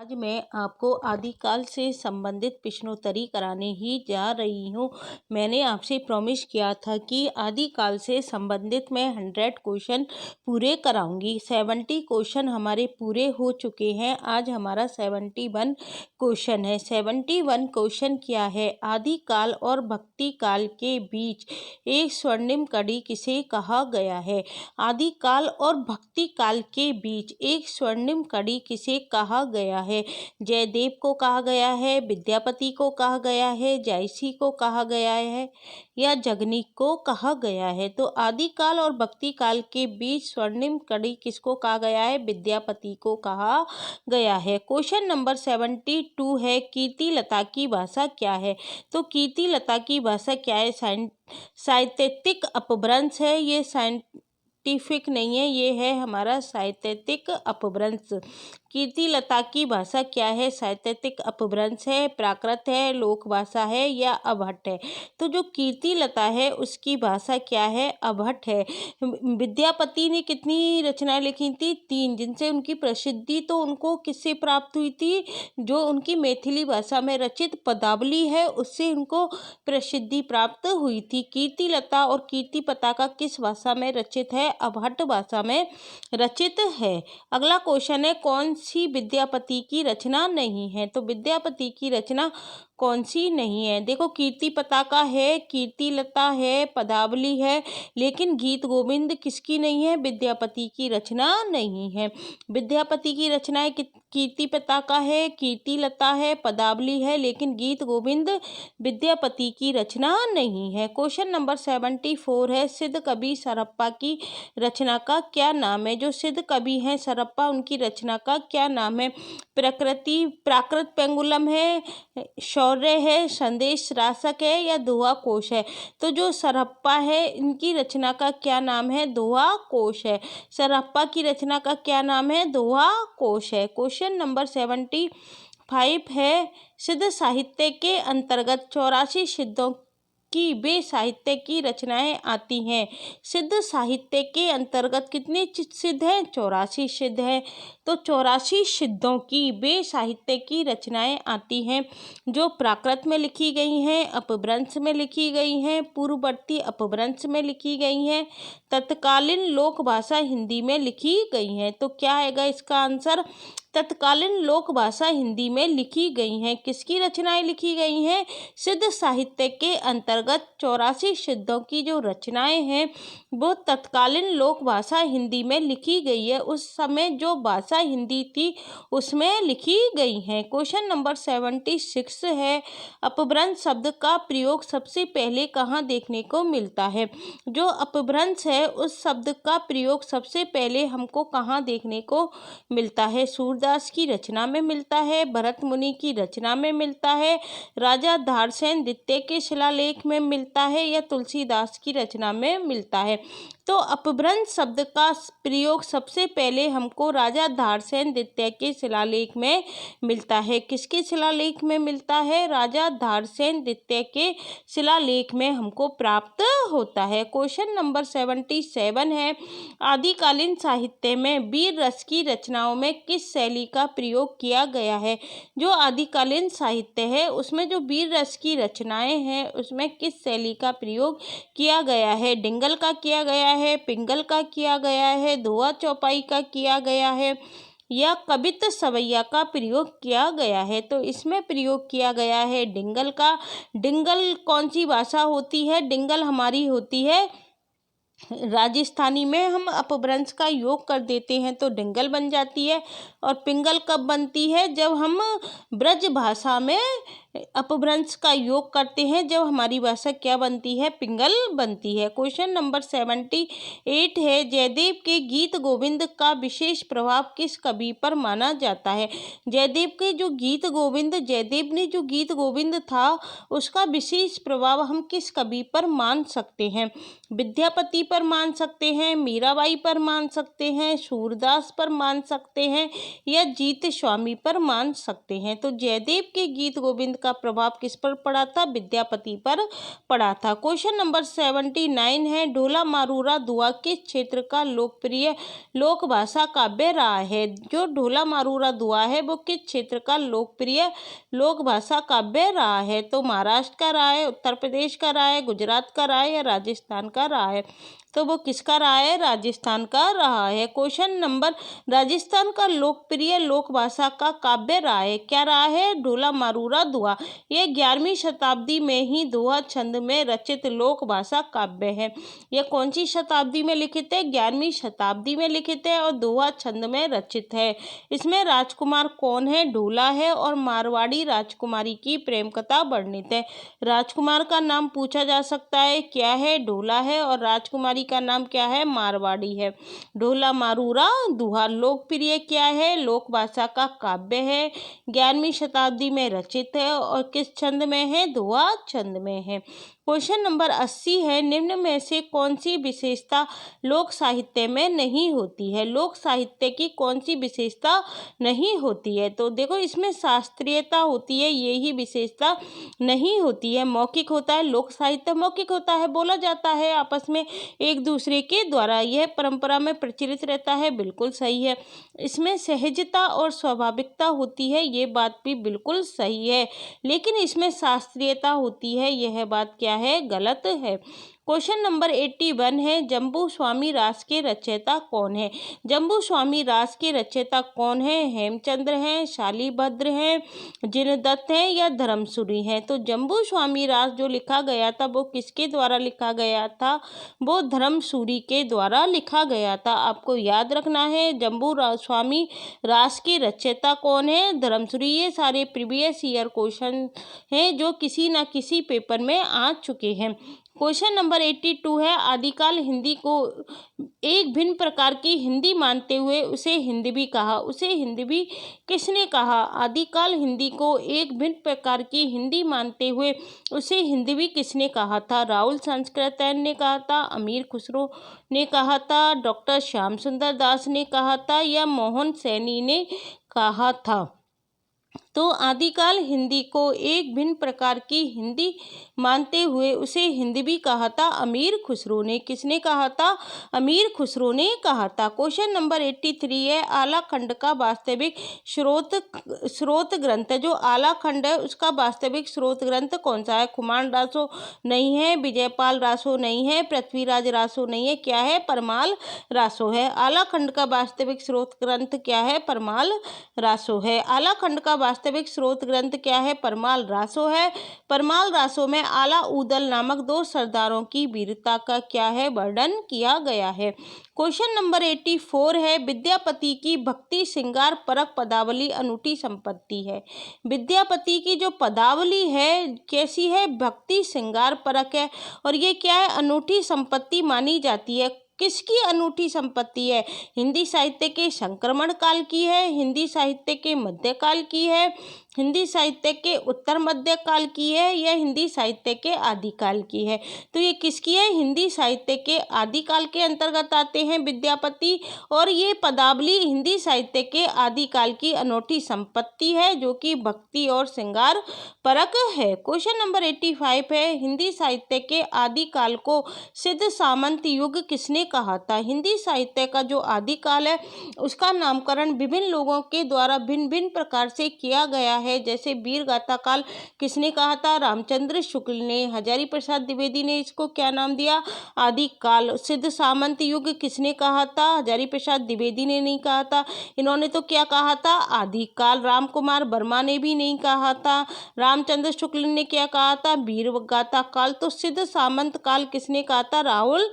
आज मैं आपको आदिकाल से संबंधित प्रश्नोत्तरी कराने ही जा रही हूँ। मैंने आपसे प्रॉमिस किया था कि आदिकाल से संबंधित मैं 100 क्वेश्चन पूरे कराऊंगी। 70 क्वेश्चन हमारे पूरे हो चुके हैं। आज हमारा 71 क्वेश्चन है। 71 क्वेश्चन क्या है? आदिकाल और भक्ति काल के बीच एक स्वर्णिम कड़ी किसे कहा गया है? आदिकाल और भक्ति काल के बीच एक स्वर्णिम कड़ी किसे कहा गया है? जयदेव को कहा गया है, विद्यापति को कहा गया है, जायसी को कहा गया है या जगनीक को कहा गया है? तो आदिकाल और भक्ति काल के बीच स्वर्णिम कड़ी किसको कहा गया है? विद्यापति को कहा गया है। क्वेश्चन नंबर 72 है, कीर्तिलता की भाषा क्या है? तो कीर्तिलता की भाषा क्या है? साहित्यिक अपभ्रंश है। ये साइंटिफिक नहीं है, ये है हमारा साहित्यिक अपभ्रंश। कीर्तिलता की भाषा क्या है? साहित्यिक अपभ्रंश है, प्राकृत है, लोक भाषा है या अभट्ट है? तो जो कीर्तिलता है उसकी भाषा क्या है? अभट्ट है। विद्यापति ने कितनी रचनाएं लिखी थी? 3, जिनसे उनकी प्रसिद्धि तो उनको किससे प्राप्त हुई थी? जो उनकी मैथिली भाषा में रचित पदावली है उससे उनको प्रसिद्धि प्राप्त हुई थी। कीर्तिलता और कीर्तिपता का किस भाषा में रचित है? अभट्ट भाषा में रचित है। अगला क्वेश्चन है, कौन सी विद्यापति की रचना नहीं है? तो विद्यापति की रचना कौन सी नहीं है? देखो, कीर्तिपता का है, कीर्तिलता है, पदावली है, लेकिन गीत गोविंद किसकी नहीं है? विद्यापति की रचना नहीं है। विद्यापति की रचनाएं कीर्तिपता का है, कीर्तिलता है, पदावली है, लेकिन गीत गोविंद विद्यापति की रचना नहीं है। क्वेश्चन नंबर 74 है, सिद्ध कवि सरप्पा की रचना का क्या नाम है? जो सिद्ध कवि हैं सरप्पा, उनकी रचना का क्या नाम है? प्राकृत पेंगुलम है, शौर्य है, संदेश रासक है या दोहा कोश है? तो जो सरप्पा है इनकी रचना का क्या नाम है? दोहा कोश है। सरप्पा की रचना का क्या नाम है? दोहा कोश है। क्वेश्चन नंबर 75 है, सिद्ध साहित्य के अंतर्गत 84 सिद्धों की वे साहित्य की रचनाएं आती हैं। सिद्ध साहित्य के अंतर्गत कितने सिद्ध हैं? 84 सिद्ध हैं। तो 84 सिद्धों की वे साहित्य की रचनाएं आती हैं जो प्राकृत में लिखी गई हैं, अपभ्रंश में लिखी गई हैं, पूर्ववर्ती अपभ्रंश में लिखी गई हैं, तत्कालीन लोक भाषा हिंदी में लिखी गई हैं। तो क्या आएगा इसका आंसर? तत्कालीन लोक भाषा हिंदी में लिखी गई हैं। किसकी रचनाएं लिखी गई हैं? सिद्ध साहित्य के अंतर्गत 84 सिद्धों की जो रचनाएं हैं वो तत्कालीन लोक भाषा हिंदी में लिखी गई है। उस समय जो भाषा हिंदी थी उसमें लिखी गई हैं। क्वेश्चन नंबर 76 है, अपभ्रंश शब्द का प्रयोग सबसे पहले कहाँ देखने को मिलता है? जो अपभ्रंश है उस शब्द का प्रयोग सबसे पहले हमको कहाँ देखने को मिलता है? सूरदास की रचना में मिलता है, भरत मुनि की रचना में मिलता है, राजा धारसेन द्वितीय के शिलालेख में मिलता है या तुलसीदास की रचना में मिलता है? तो अपभ्रंश शब्द का प्रयोग सबसे पहले हमको राजा धारसेन द्वितीय के शिलालेख में मिलता है। किसके शिलालेख में मिलता है? राजा धारसेन द्वितीय के शिलालेख में हमको प्राप्त होता है। क्वेश्चन नंबर 77 है, आदिकालीन साहित्य में वीर रस की रचनाओं में किस शैली का प्रयोग किया गया है? जो आदिकालीन साहित्य है उसमें जो वीर रस की रचनाएं हैं उसमें किस शैली का प्रयोग किया गया है? डिंगल का किया गया है, पिंगल का किया गया है, दोहा चौपाई का किया गया है या कवित्त सवैया का प्रयोग किया गया है? तो इसमें प्रयोग किया गया है डिंगल का। डिंगल कौन सी भाषा होती है? डिंगल हमारी होती है राजस्थानी में। हम अपभ्रंश का योग कर देते हैं तो डिंगल बन जाती है। और पिंगल कब बनती है? जब हम ब्रज भाषा में अपभ्रंश का योग करते हैं, जब हमारी भाषा क्या बनती है? पिंगल बनती है। क्वेश्चन नंबर 78 है, जयदेव के गीत गोविंद का विशेष प्रभाव किस कवि पर माना जाता है? जयदेव के जो गीत गोविंद, जयदेव ने जो गीत गोविंद था उसका विशेष प्रभाव हम किस कवि पर मान सकते हैं? विद्यापति पर मान सकते हैं, मीराबाई पर मान सकते हैं, सूरदास पर मान सकते हैं या जीत स्वामी पर मान सकते हैं? तो जयदेव के गीत गोविंद का प्रभाव किस पर पड़ा था? विद्यापति पर पड़ा था। क्वेश्चन नंबर 79 है, ढोला मारूरा दुआ किस क्षेत्र का लोकप्रिय लोक भाषा काव्य रहा है? जो ढोला मारूरा दुआ है वो किस क्षेत्र का लोकप्रिय लोक भाषा काव्य रहा है? तो महाराष्ट्र का रहा है, उत्तर प्रदेश का रहा है, गुजरात का रहा है या राजस्थान का रहा है? तो वो किसका रहा है? राजस्थान का रहा है। क्वेश्चन नंबर, राजस्थान का लोकप्रिय लोक भाषा का काव्य रहा है, क्या रहा है? ढोला मारूरा दुआ। ये 11वीं शताब्दी में ही दोहा छंद में रचित लोक भाषा काव्य है। यह कौन सी शताब्दी में लिखित है? 11वीं शताब्दी में लिखित है और दोहा छंद में रचित है। इसमें राजकुमार कौन है? ढोला है और मारवाड़ी राजकुमारी की प्रेम कथा वर्णित है। राजकुमार का नाम पूछा जा सकता है, क्या है? ढोला है और राजकुमारी का नाम क्या है? मारवाड़ी है। ढोला मारूरा दुहा लोकप्रिय क्या है? लोक भाषा का काव्य है, 11वीं शताब्दी में रचित है और किस छंद में है? दोहा छंद में है। क्वेश्चन नंबर 80 है, निम्न में से कौन सी विशेषता लोक साहित्य में नहीं होती है? लोक साहित्य की कौन सी विशेषता नहीं होती है? तो देखो, इसमें शास्त्रीयता होती है, यही विशेषता नहीं होती है। मौखिक होता है, लोक साहित्य मौखिक होता है, बोला जाता है आपस में एक दूसरे के द्वारा, यह परंपरा में प्रचलित रहता है, बिल्कुल सही है। इसमें सहजता और स्वाभाविकता होती है, ये बात भी बिल्कुल सही है, लेकिन इसमें शास्त्रीयता होती है, यह बात क्या है? गलत है। क्वेश्चन नंबर 81 है, जम्बू स्वामी रास के रचयिता कौन है? जम्बू स्वामी रास के रचयिता कौन है? हेमचंद्र हैं, शालीभद्र हैं, जिनदत्त हैं या धर्मसूरी हैं? तो जम्बू स्वामी रास जो लिखा गया था वो किसके द्वारा लिखा गया था? वो धर्मसूरी के द्वारा लिखा गया था। आपको याद रखना है, स्वामी रास के रचयिता कौन है? धर्मसूरी। ये सारे प्रीवियस ईयर क्वेश्चन हैं जो किसी न किसी पेपर में आ चुके हैं। क्वेश्चन नंबर 82 है, आदिकाल हिंदी को एक भिन्न प्रकार की हिंदी मानते हुए उसे हिंदवी कहा, उसे हिंदवी किसने कहा? आदिकाल हिंदी को एक भिन्न प्रकार की हिंदी मानते हुए उसे हिंदवी किसने कहा था? राहुल सांस्कृत्यायन ने कहा था, अमीर खुसरो ने कहा था, डॉक्टर श्याम सुंदर दास ने कहा था या मोहन सैनी ने कहा था? तो आदिकाल हिंदी को एक भिन्न प्रकार की हिंदी मानते हुए उसे हिंदवी कहा था अमीर खुसरो ने। किसने कहा था? अमीर खुसरो ने कहा था। क्वेश्चन नंबर 83 है, आला खंड का वास्तविक स्रोत ग्रंथ है। जो आला खंड है उसका वास्तविक स्रोत ग्रंथ कौन सा है? खुमान रासो नहीं है, विजयपाल रासो नहीं है, पृथ्वीराज रासो नहीं है, क्या है? परमाल रासो है। आला खंड का वास्तविक स्रोत ग्रंथ क्या है? परमाल रासो है। आला खंड का वास्तविक स्रोत ग्रंथ क्या है? परमाल रासो है। परमाल रासो में आला उदल नामक 2 सरदारों की वीरता का क्या है? वर्णन किया गया है। क्वेश्चन नंबर 84 है, विद्यापति की भक्ति श्रृंगार परक पदावली अनूठी संपत्ति है। विद्यापति की जो पदावली है कैसी है? भक्ति श्रृंगार परक है और ये क्या है? अनूठी संपत्ति मानी जाती है। किसकी अनूठी संपत्ति है? हिंदी साहित्य के संक्रमण काल की है, हिंदी साहित्य के मध्यकाल की है, हिंदी साहित्य के उत्तर मध्य काल की है या हिंदी साहित्य के आदिकाल की है? तो ये किसकी है? हिंदी साहित्य के आदिकाल के अंतर्गत आते हैं विद्यापति, और ये पदावली हिंदी साहित्य के आदिकाल की अनूठी संपत्ति है जो कि भक्ति और श्रृंगार परक है। क्वेश्चन नंबर 85 है, हिंदी साहित्य के आदिकाल को सिद्ध सामंत युग किसने कहा था? हिंदी साहित्य का जो आदिकाल है उसका नामकरण विभिन्न लोगों के द्वारा भिन्न भिन्न प्रकार से किया गया है। जैसे वीर गाथा काल किसने कहा था? रामचंद्र शुक्ल ने। हजारी प्रसाद द्विवेदी ने इसको क्या नाम दिया? आदिकाल। सिद्ध सामंत युग किसने कहा था? हजारी प्रसाद द्विवेदी ने नहीं कहा था, इन्होंने तो क्या कहा था? आदिकाल। राम कुमार वर्मा ने भी नहीं कहा था। रामचंद्र शुक्ल ने क्या कहा था? वीर गाथा काल। तो सिद्ध सामंत काल किसने कहा था? राहुल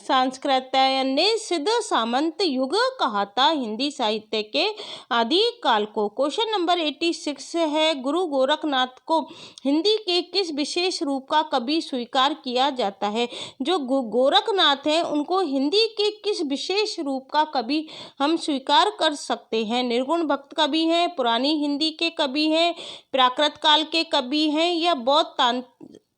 सांस्कृत्यायन ने सिद्ध सामंत युग कहा था हिंदी साहित्य के आदिकाल को। क्वेश्चन नंबर 86 है, गुरु गोरखनाथ को हिंदी के किस विशेष रूप का कवि स्वीकार किया जाता है? जो गोरखनाथ हैं उनको हिंदी के किस विशेष रूप का कवि हम स्वीकार कर सकते हैं? निर्गुण भक्त कवि हैं, पुरानी हिंदी के कवि हैं, प्राकृत काल के कवि हैं या बौद्ध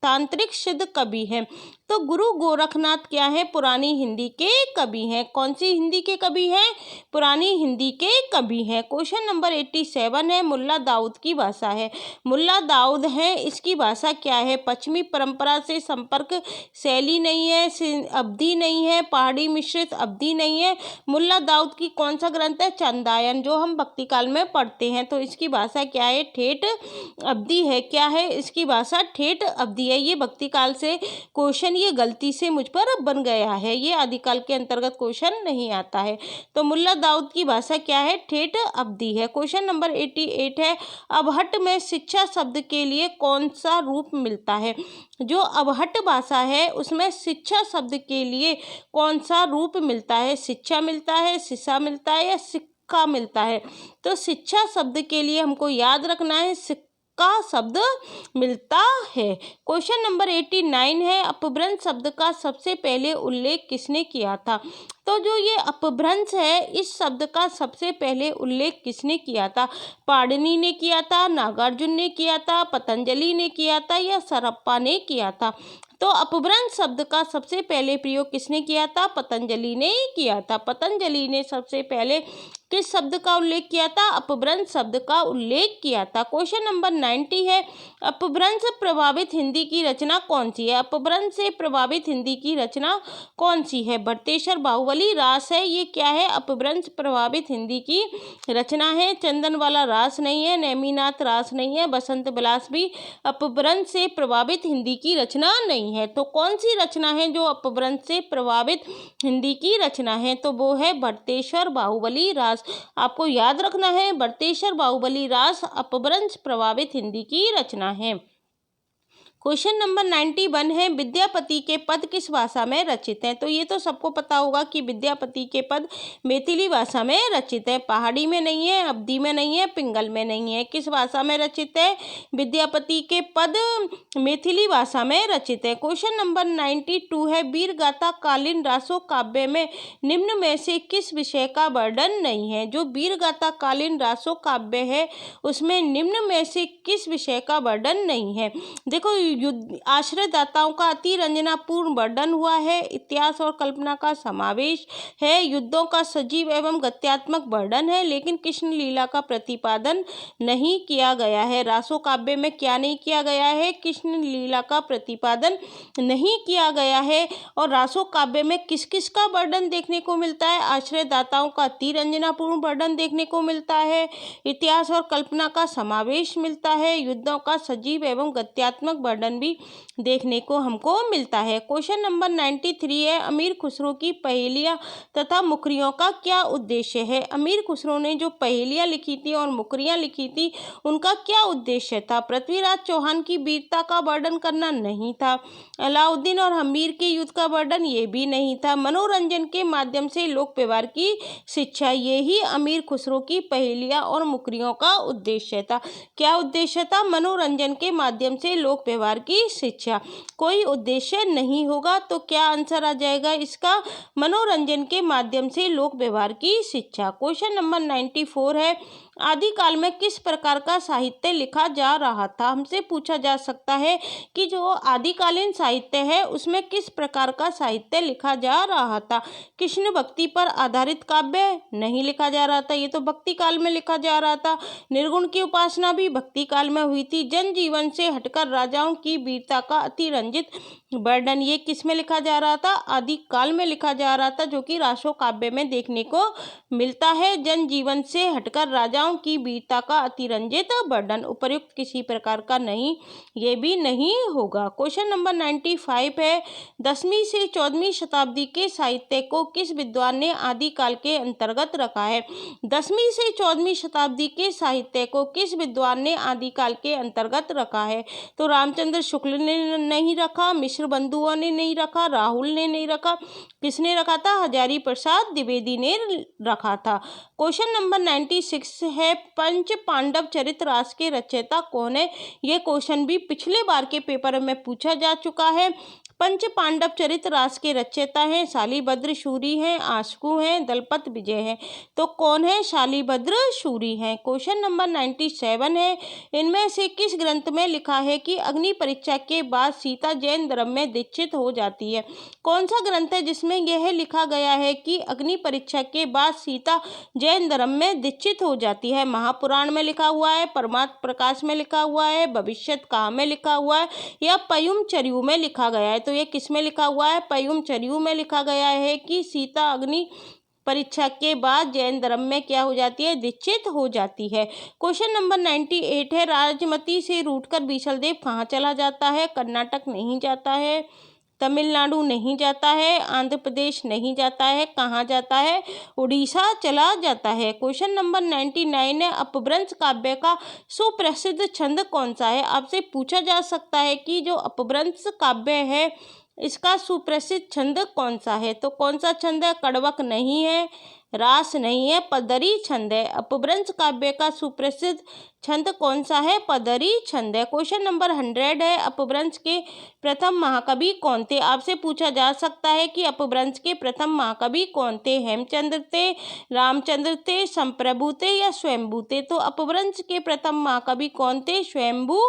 तांत्रिक सिद्ध कवि हैं? तो गुरु गोरखनाथ क्या है, पुरानी हिंदी के कवि हैं। कौन सी हिंदी के कवि हैं, पुरानी हिंदी के कवि हैं। क्वेश्चन नंबर 87 है, मुल्ला दाऊद की भाषा है। मुल्ला दाऊद है, इसकी भाषा क्या है, पश्चिमी परंपरा से संपर्क शैली नहीं है, अवधि नहीं है, पहाड़ी मिश्रित अवधि नहीं है। मुल्ला दाऊद की कौन सा ग्रंथ है, चंदायन, जो हम भक्ति काल में पढ़ते हैं। तो इसकी भाषा क्या है, ठेठ अवधि है। क्या है इसकी भाषा, ठेठ अवधि है। ये भक्ति काल से क्वेश्चन, ये गलती से मुझ पर बन गया है, ये आदिकाल के अंतर्गत क्वेश्चन नहीं आता है। तो मुल्ला दाऊद की भाषा क्या है, ठेठ अवधि है। क्वेश्चन नंबर 88 है, अबहट में शिक्षा शब्द के लिए कौन सा रूप मिलता है। जो अबहट भाषा है उसमें शिक्षा शब्द के लिए कौन सा रूप मिलता है, शिक्षा मिलता है, शिक्षा मिलता है या सिक्का मिलता है। तो शिक्षा शब्द के लिए हमको याद रखना है, सिक्का शब्द मिलता है। क्वेश्चन नंबर 89 है, अपभ्रंश शब्द का सबसे पहले उल्लेख किसने किया था। तो जो ये अपभ्रंश है, इस शब्द का सबसे पहले उल्लेख किसने किया था, पाणिनि ने किया था, नागार्जुन ने किया था, पतंजलि ने किया था या सरप्पा ने किया था। तो अपभ्रंश शब्द का सबसे पहले प्रयोग किसने किया था, पतंजलि ने किया था। पतंजलि ने सबसे पहले किस शब्द का उल्लेख किया था, अपभ्रंश शब्द का उल्लेख किया था। क्वेश्चन नंबर 90 है, अपभ्रंश प्रभावित हिंदी की रचना कौन सी है। अपभ्रंश से प्रभावित हिंदी की रचना कौन सी है, भट्टेश्वर बाहुबली रास है। ये क्या है, अपभ्रंश प्रभावित हिंदी की रचना है। चंदन वाला रास नहीं है, नेमिनाथ रास नहीं है, बसंत विलास भी अपभ्रंश से प्रभावित हिंदी की रचना नहीं है। तो कौन सी रचना है जो अपभ्रंश से प्रभावित हिंदी की रचना है, तो वो है भट्टेश्वर बाहुबली रास। आपको याद रखना है, भट्टेश्वर बाहुबली रास अपभ्रंश प्रभावित हिंदी की रचना है। क्वेश्चन नंबर 91 है, विद्यापति के पद किस भाषा में रचित हैं। तो ये तो सबको पता होगा कि विद्यापति के पद मैथिली भाषा में रचित है, पहाड़ी में नहीं है, अवधी में नहीं है, पिंगल में नहीं है। किस भाषा में रचित है, विद्यापति के पद मैथिली भाषा में रचित है। क्वेश्चन नंबर 92 है, वीर गाथा कालीन रासो काव्य में निम्न में से किस विषय का वर्णन नहीं है। जो वीर गाथा कालीन रासो काव्य है उसमें निम्न में से किस विषय का वर्णन नहीं है। देखो, आश्रयदाताओं का अति रंजनापूर्ण वर्णन हुआ है, इतिहास और कल्पना का समावेश है, युद्धों का सजीव एवं गत्यात्मक वर्णन है, लेकिन कृष्ण लीला का प्रतिपादन नहीं किया गया है। रासो काव्य में क्या नहीं किया गया है, कृष्ण लीला का प्रतिपादन नहीं किया गया है। और रासो काव्य में किस किस का वर्णन देखने को मिलता है, आश्रयदाताओं का अति रंजनापूर्ण वर्णन देखने को मिलता है, इतिहास और कल्पना का समावेश मिलता है, युद्धों का सजीव एवं गत्यात्मक वर्णन भी देखने को हमको मिलता है। क्वेश्चन नंबर 93 है, अमीर खुसरो की पहेलियां तथा मुकरियों का क्या उद्देश्य है। अमीर खुसरो ने जो पहेलियां लिखी थी और मुकरियां लिखी थी उनका क्या उद्देश्य था। पृथ्वीराज चौहान की वीरता का वर्णन करना नहीं था, अलाउद्दीन और हमीर के युद्ध का वर्णन ये भी नहीं था, मनोरंजन के माध्यम से लोक व्यवहार की शिक्षा, यही अमीर खुसरो की पहेलियां और मुकरियों का उद्देश्य था। क्या उद्देश्य था, मनोरंजन के माध्यम से लोक व्यवहार की शिक्षा। कोई उद्देश्य नहीं होगा तो क्या आंसर आ जाएगा इसका, मनोरंजन के माध्यम से लोक व्यवहार की शिक्षा। क्वेश्चन नंबर 94 है, आदिकाल में किस प्रकार का साहित्य लिखा जा रहा था। हमसे पूछा जा सकता है कि जो आदिकालीन साहित्य है उसमें किस प्रकार का साहित्य लिखा जा रहा था। कृष्ण भक्ति पर आधारित काव्य नहीं लिखा जा रहा था, ये तो भक्ति काल में लिखा जा रहा था। निर्गुण की उपासना भी भक्ति काल में हुई थी। जनजीवन से हटकर राजाओं की वीरता का अतिरंजित वर्णन ये किस में लिखा जा रहा था, आदिकाल में लिखा जा रहा था, जो कि रासो काव्य में देखने को मिलता है। जनजीवन से हटकर राजाओं की वीरता का अतिरंजित वर्णन उपर्युक्त किसी प्रकार का नहीं, ये भी नहीं होगा। क्वेश्चन नंबर 95 है, 10वीं से 14वीं शताब्दी के साहित्य को किस विद्वान ने आदिकाल के अंतर्गत रखा है। 10वीं से 14वीं शताब्दी के साहित्य को किस विद्वान ने आदिकाल के अंतर्गत रखा है। तो रामचंद्र शुक्ल ने नहीं रखा, मिश्र बंधुओं ने नहीं रखा, राहुल ने नहीं रखा, किसने रखा था, हजारी प्रसाद द्विवेदी ने रखा था। क्वेश्चन नंबर 96 है, पंच पांडव चरित रास के रचयिता कौन है। यह क्वेश्चन भी पिछले बार के पेपर में पूछा जा चुका है। पंच पांडव चरित रास के रचयिता हैं? शालिभद्र शूरी हैं, आशुक हैं, दलपत विजय हैं। तो कौन है? शालिभद्र शूरी हैं। क्वेश्चन नंबर 97 है, इनमें से किस ग्रंथ में लिखा है कि अग्नि परीक्षा के बाद सीता जैन धर्म में दीक्षित हो जाती है? कौन सा ग्रंथ है जिसमें यह लिखा गया है कि अग्नि परीक्षा के बाद सीता जैन धर्म में दीक्षित हो जाती है? महापुराण में लिखा हुआ है, परमार्थ प्रकाश में लिखा हुआ है, भविष्यत काल में लिखा हुआ है, या पयुम चर्यू में लिखा गया है? तो ये किस में लिखा हुआ है? पयुम चर्यू में लिखा गया है कि सीता अग्नि परीक्षा के बाद जैन धर्म में क्या हो जाती है? दीक्षित हो जाती है। क्वेश्चन नंबर 98 है, राजमती से रूठकर बीसलदेव कहाँ चला जाता है? कर्नाटक नहीं जाता है, तमिलनाडु नहीं जाता है, आंध्र प्रदेश नहीं जाता है, कहाँ जाता है? उड़ीसा चला जाता है। क्वेश्चन नंबर 99 है, अपभ्रंश काव्य का सुप्रसिद्ध छंद कौन सा है? आपसे पूछा जा सकता है कि जो अपभ्रंश काव्य है इसका सुप्रसिद्ध छंद कौन सा है? तो कौन सा छंद है? कड़वक नहीं है, रास नहीं है, पदरी छंद है। अपभ्रंश काव्य का सुप्रसिद्ध छंद कौन सा है? पदरी छंद है। क्वेश्चन नंबर 100 है, अपभ्रंश के प्रथम महाकवि कौन थे? आपसे पूछा जा सकता है कि अपभ्रंश के प्रथम महाकवि कौन थे? हेमचंद्र थे, रामचंद्र थे, संप्रभु थे, या स्वयंभू थे? तो अपभ्रंश के प्रथम महाकवि कौन थे? स्वयंभू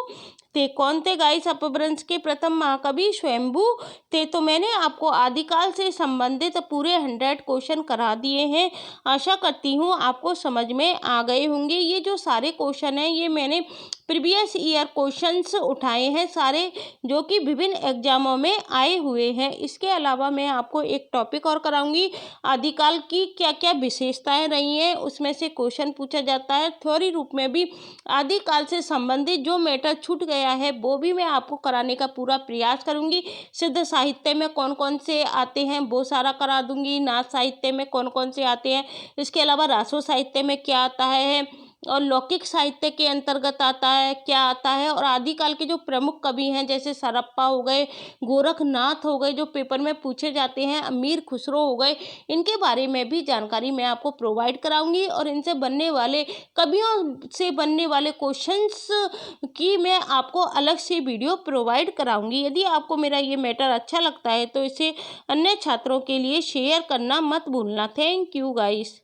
थे। कौन थे गाइस? अपभ्रंश के प्रथम महाकवि स्वयंभू थे। तो मैंने आपको आदिकाल से संबंधित पूरे 100 क्वेश्चन करा दिए हैं। आशा करती हूँ आपको समझ में आ गए होंगे। ये जो सारे क्वेश्चन हैं ये मैंने प्रीवियस ईयर क्वेश्चंस उठाए हैं सारे, जो कि विभिन्न एग्जामों में आए हुए हैं। इसके अलावा मैं आपको एक टॉपिक और कराऊंगी, आदिकाल की क्या क्या विशेषताएं रही हैं उसमें से क्वेश्चन पूछा जाता है। थ्योरी रूप में भी आदिकाल से संबंधित जो मैटर छूट गया है वो भी मैं आपको कराने का पूरा प्रयास करूंगी। सिद्ध साहित्य में कौन कौन से आते हैं वो सारा करा दूंगी, नाथ साहित्य में कौन कौन से आते हैं, इसके अलावा रासो साहित्य में क्या आता है, और लौकिक साहित्य के अंतर्गत आता है क्या आता है, और आदिकाल के जो प्रमुख कवि हैं जैसे सरप्पा हो गए, गोरखनाथ हो गए जो पेपर में पूछे जाते हैं, अमीर खुसरो हो गए, इनके बारे में भी जानकारी मैं आपको प्रोवाइड कराऊंगी। और इनसे बनने वाले कवियों से बनने वाले क्वेश्चंस की मैं आपको अलग से वीडियो प्रोवाइड कराऊंगी। यदि आपको मेरा ये मैटर अच्छा लगता है तो इसे अन्य छात्रों के लिए शेयर करना मत भूलना। Thank you guys.